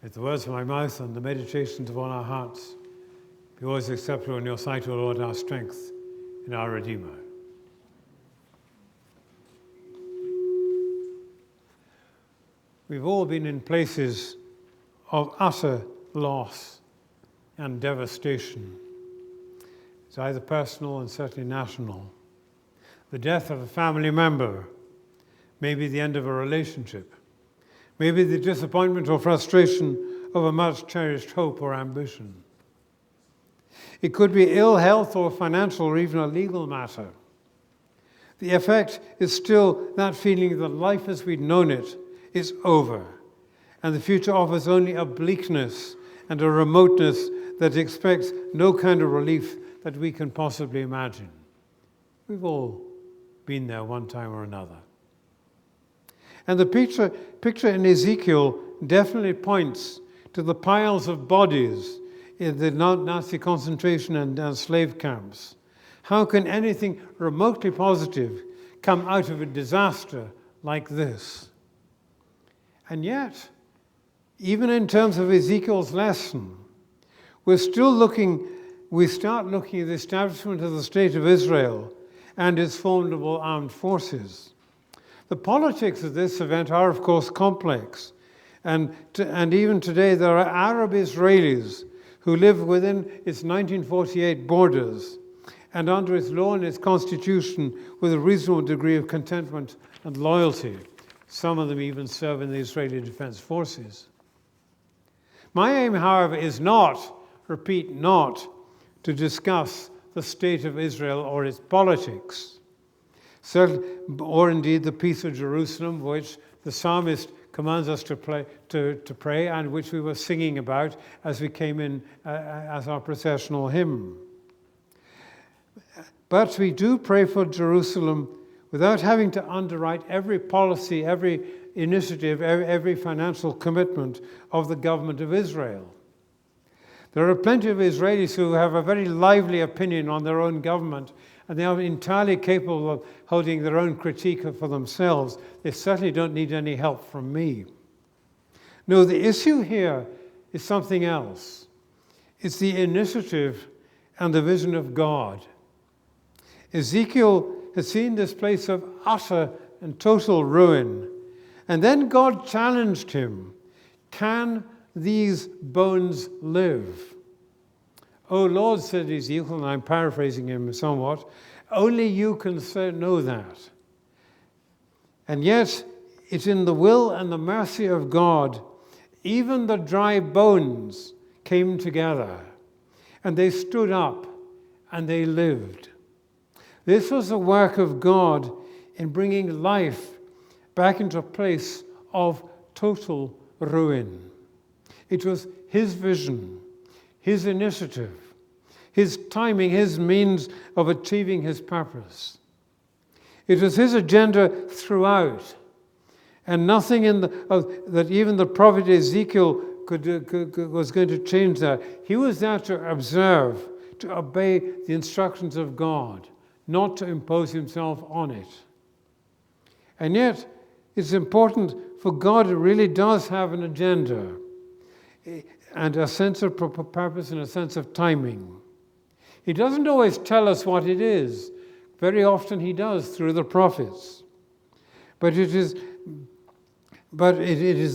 Let the words of my mouth and the meditations of all our hearts be always acceptable in your sight, O Lord, our strength and our Redeemer. We've all been in places of utter loss and devastation. It's either personal and certainly national. The death of a family member, maybe the end of a relationship, maybe the disappointment or frustration of a much cherished hope or ambition. It could be ill health or financial or even a legal matter. The effect is still that feeling that life as we'd known it is over, and the future offers only a bleakness and a remoteness that expects no kind of relief that we can possibly imagine. We've all been there one time or another. And the picture in Ezekiel definitely points to the piles of bodies in the Nazi concentration and slave camps. How can anything remotely positive come out of a disaster like this? And yet, even in terms of Ezekiel's lesson, we start looking at the establishment of the state of Israel and its formidable armed forces. The politics of this event are, of course, complex. And even today, there are Arab Israelis who live within its 1948 borders and under its law and its constitution with a reasonable degree of contentment and loyalty. Some of them even serve in the Israeli Defense Forces. My aim, however, is not to discuss the state of Israel or its politics, or indeed the peace of Jerusalem, which the psalmist commands us to pray, and which we were singing about as we came in as our processional hymn. But we do pray for Jerusalem without having to underwrite every policy, every initiative, every financial commitment of the government of Israel. There are plenty of Israelis who have a very lively opinion on their own government, and they are entirely capable of holding their own critique for themselves. They certainly don't need any help from me. No, the issue here is something else. It's the initiative and the vision of God. Ezekiel has seen this place of utter and total ruin, and then God challenged him, "Can these bones live?" "Oh Lord," said Ezekiel, and I'm paraphrasing him somewhat, "only you can know that." And yet, it's in the will and the mercy of God, even the dry bones came together, and they stood up, and they lived. This was the work of God in bringing life back into a place of total ruin. It was his vision, his initiative, his timing, his means of achieving his purpose. It was his agenda throughout, and nothing that even the prophet Ezekiel was going to change that. He was there to observe, to obey the instructions of God, not to impose himself on it. And yet, it's important, for God really does have an agenda and a sense of purpose and a sense of timing. He doesn't always tell us what it is. Very often he does through the prophets. But it is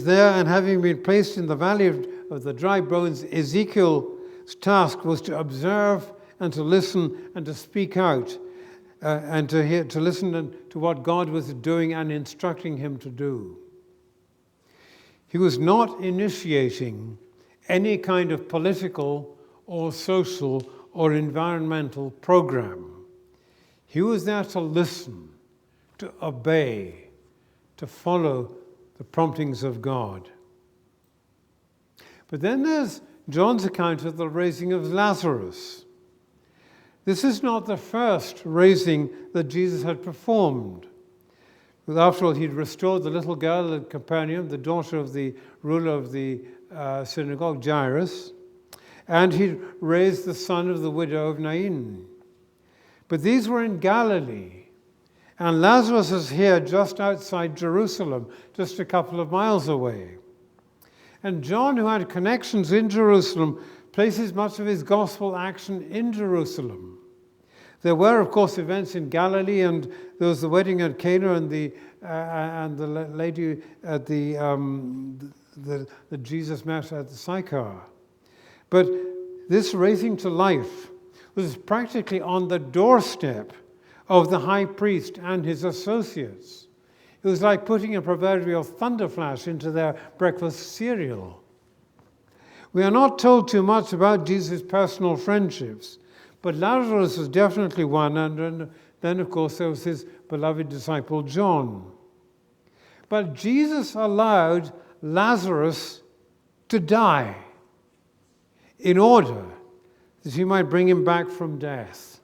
there, and having been placed in the valley of the dry bones, Ezekiel's task was to observe and to listen and to speak out, and to listen to what God was doing and instructing him to do. He was not initiating any kind of political or social or environmental program. He was there to listen, to obey, to follow the promptings of God. But then there's John's account of the raising of Lazarus. This is not the first raising that Jesus had performed. But after all, he'd restored the little girl at Capernaum, the daughter of the ruler of the synagogue, Jairus, and he'd raised the son of the widow of Nain. But these were in Galilee, and Lazarus is here just outside Jerusalem, just a couple of miles away. And John, who had connections in Jerusalem, places much of his gospel action in Jerusalem. There were, of course, events in Galilee, and there was the wedding at Cana and the lady at that Jesus met at the Sychar. But this raising to life was practically on the doorstep of the high priest and his associates. It was like putting a proverbial thunderflash into their breakfast cereal. We are not told too much about Jesus' personal friendships, but Lazarus was definitely one, and then, of course, there was his beloved disciple John. But Jesus allowed Lazarus to die in order that he might bring him back from death.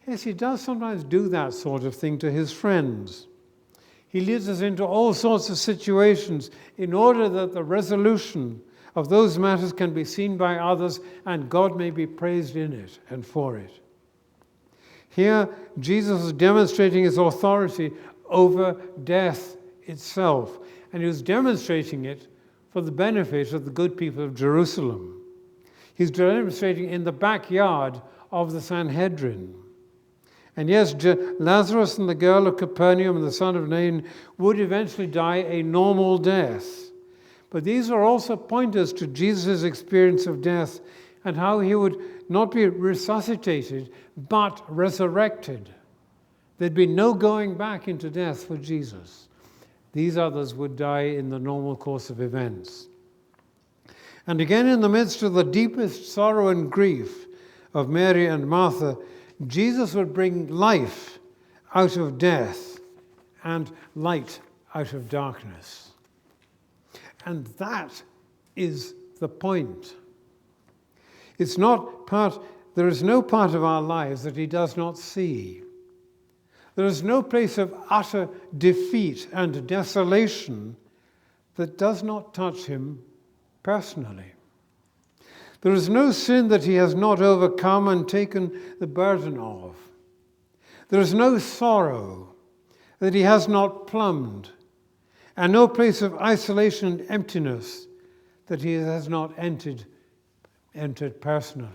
Yes, he does sometimes do that sort of thing to his friends. He leads us into all sorts of situations in order that the resolution of those matters can be seen by others and God may be praised in it and for it. Here, Jesus is demonstrating his authority over death itself, and he was demonstrating it for the benefit of the good people of Jerusalem. He's demonstrating in the backyard of the Sanhedrin. And yes, Lazarus and the girl of Capernaum and the son of Nain would eventually die a normal death. But these are also pointers to Jesus' experience of death and how he would not be resuscitated, but resurrected. There'd be no going back into death for Jesus. These others would die in the normal course of events. And again, in the midst of the deepest sorrow and grief of Mary and Martha, Jesus would bring life out of death and light out of darkness. And that is the point. It's not there is no part of our lives that he does not see. There is no place of utter defeat and desolation that does not touch him personally. There is no sin that he has not overcome and taken the burden of. There is no sorrow that he has not plumbed, and no place of isolation and emptiness that he has not entered personally.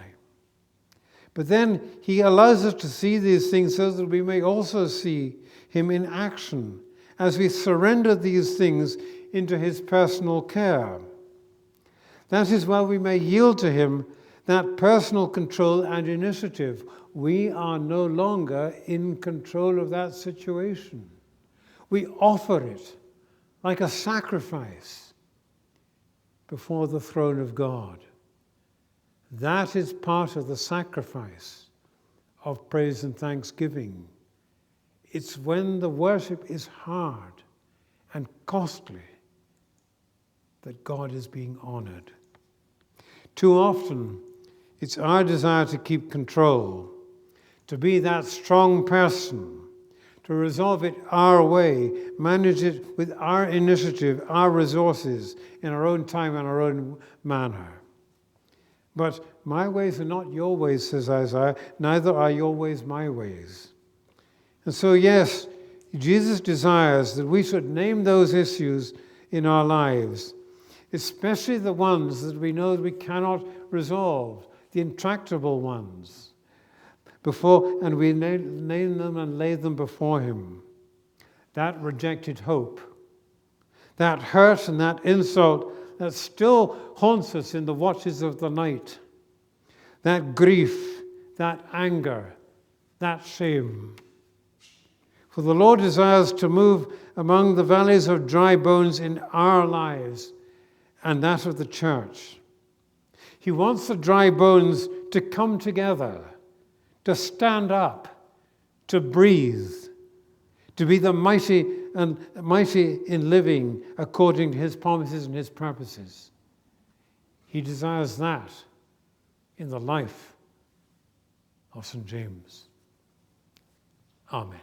But then he allows us to see these things so that we may also see him in action as we surrender these things into his personal care. That is why we may yield to him that personal control and initiative. We are no longer in control of that situation. We offer it like a sacrifice before the throne of God. That is part of the sacrifice of praise and thanksgiving. It's when the worship is hard and costly that God is being honored. Too often, it's our desire to keep control, to be that strong person, to resolve it our way, manage it with our initiative, our resources, in our own time and our own manner. But my ways are not your ways, says Isaiah, neither are your ways my ways. And so, yes, Jesus desires that we should name those issues in our lives, especially the ones that we know that we cannot resolve, the intractable ones, and we name them and lay them before him. That rejected hope, that hurt and that insult that still haunts us in the watches of the night, that grief, that anger, that shame. For the Lord desires to move among the valleys of dry bones in our lives and that of the church. He wants the dry bones to come together, to stand up, to breathe, to be the mighty in living according to his promises and his purposes. He desires that in the life of St. James. Amen.